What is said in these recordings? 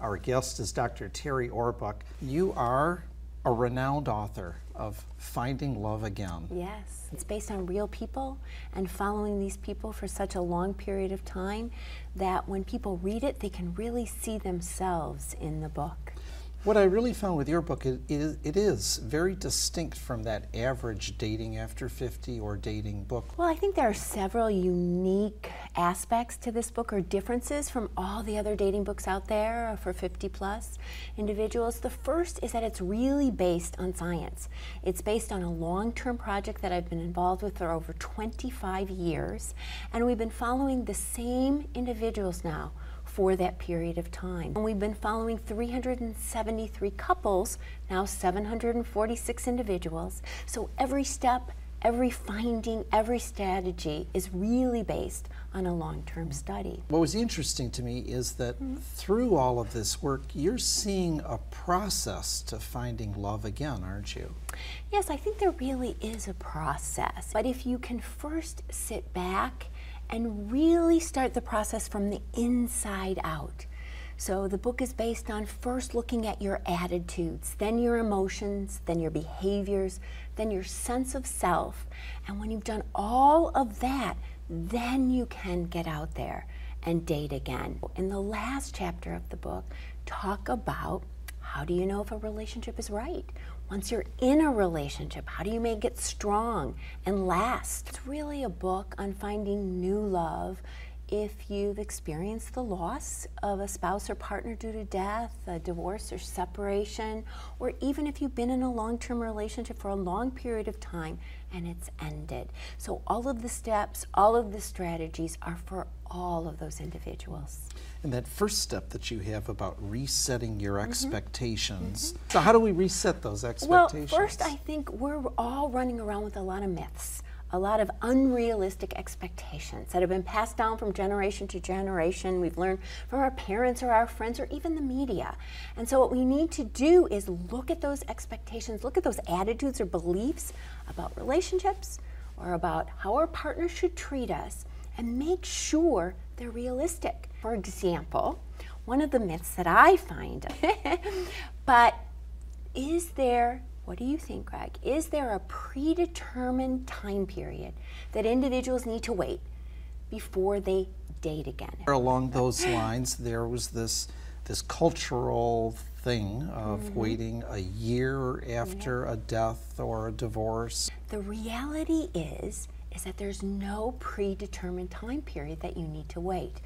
Our guest is Dr. Terri Orbuch. You are a renowned author of Finding Love Again. Yes, it's based on real people and following these people for such a long period of time that when people read it, they can really see themselves in the book. What I really found with your book, it is very distinct from that average dating after 50 or dating book. Well, I think there are several unique aspects to this book, or differences from all the other dating books out there for 50-plus individuals. The first is that it's really based on science. It's based on a long-term project that I've been involved with for over 25 years, and we've been following the same individuals now for that period of time. And we've been following 373 couples, now 746 individuals. So every step, every finding, every strategy is really based on a long-term study. What was interesting to me is that through all of this work, you're seeing a process to finding love again, aren't you? Yes, I think there really is a process. But if you can first sit back and really start the process from the inside out. So the book is based on first looking at your attitudes, then your emotions, then your behaviors, then your sense of self. And when you've done all of that, then you can get out there and date again. In the last chapter of the book, talk about how do you know if a relationship is right? Once you're in a relationship, how do you make it strong and last? It's really a book on finding new love if you've experienced the loss of a spouse or partner due to death, a divorce or separation, or even if you've been in a long-term relationship for a long period of time and it's ended. So all of the steps, all of the strategies are for all of those individuals. And that first step that you have about resetting your expectations. So how do we reset those expectations? Well, first I think we're all running around with a lot of myths, a lot of unrealistic expectations that have been passed down from generation to generation. We've learned from our parents or our friends or even the media. And so what we need to do is look at those expectations, look at those attitudes or beliefs about relationships or about how our partner should treat us, and make sure they're realistic. For example, one of the myths that I find, but is there, what do you think, Greg? Is there a predetermined time period that individuals need to wait before they date again? Along those lines, there was this cultural thing of waiting a year after a death or a divorce. The reality is that there's no predetermined time period that you need to wait.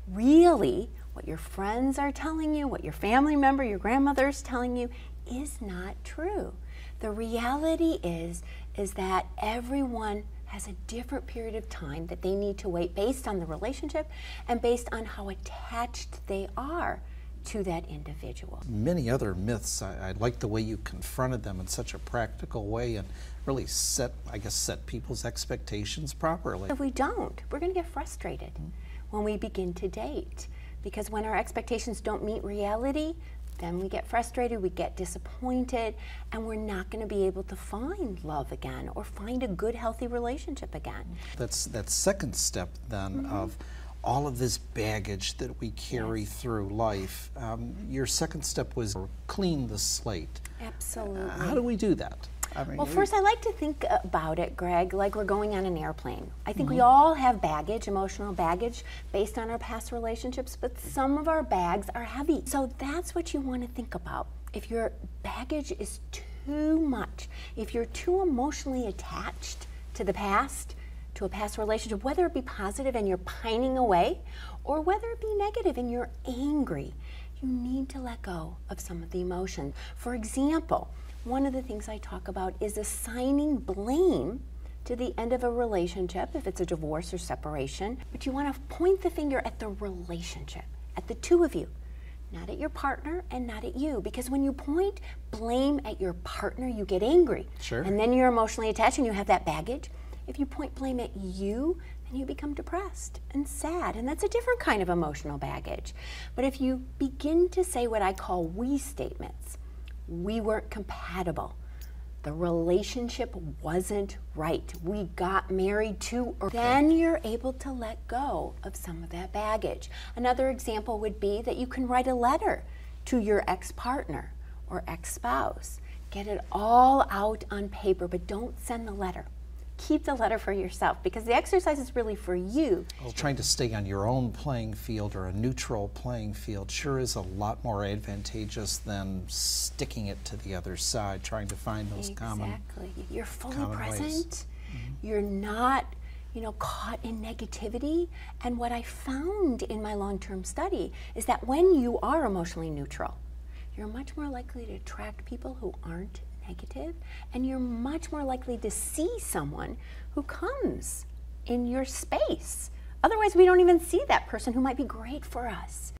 Really, what your friends are telling you, what your family member, your grandmother is telling you is not true. The reality is that everyone has a different period of time that they need to wait based on the relationship and based on how attached they are to that individual. Many other myths, I like the way you confronted them in such a practical way and really set people's expectations properly. If we don't, we're going to get frustrated when we begin to date, because when our expectations don't meet reality, then we get frustrated, we get disappointed, and we're not going to be able to find love again or find a good, healthy relationship again. That's that second step then of all of this baggage that we carry through life. Your second step was clean the slate. Absolutely. How do we do that? I mean, well, first I like to think about it, Greg, like we're going on an airplane. I think we all have baggage, emotional baggage, based on our past relationships, but some of our bags are heavy. So that's what you want to think about. If your baggage is too much, if you're too emotionally attached to the past, to a past relationship, whether it be positive and you're pining away, or whether it be negative and you're angry, you need to let go of some of the emotion. For example, one of the things I talk about is assigning blame to the end of a relationship, if it's a divorce or separation, but you want to point the finger at the relationship, at the two of you, not at your partner and not at you, because when you point blame at your partner, you get angry. Sure. And then you're emotionally attached and you have that baggage. If you point blame at you, then you become depressed and sad, and that's a different kind of emotional baggage. But if you begin to say what I call we statements, we weren't compatible, The relationship wasn't right. We got married too early. Then you're able to let go of some of that baggage. Another example would be that you can write a letter to your ex-partner or ex-spouse. Get it all out on paper, but don't send the letter. Keep the letter for yourself, because the exercise is really for you. Well, trying to stay on your own playing field or a neutral playing field sure is a lot more advantageous than sticking it to the other side, trying to find those common Exactly. You're fully ways. present. You're not, caught in negativity. And what I found in my long-term study is that when you are emotionally neutral, you're much more likely to attract people who aren't negative, and you're much more likely to see someone who comes in your space. Otherwise, we don't even see that person who might be great for us.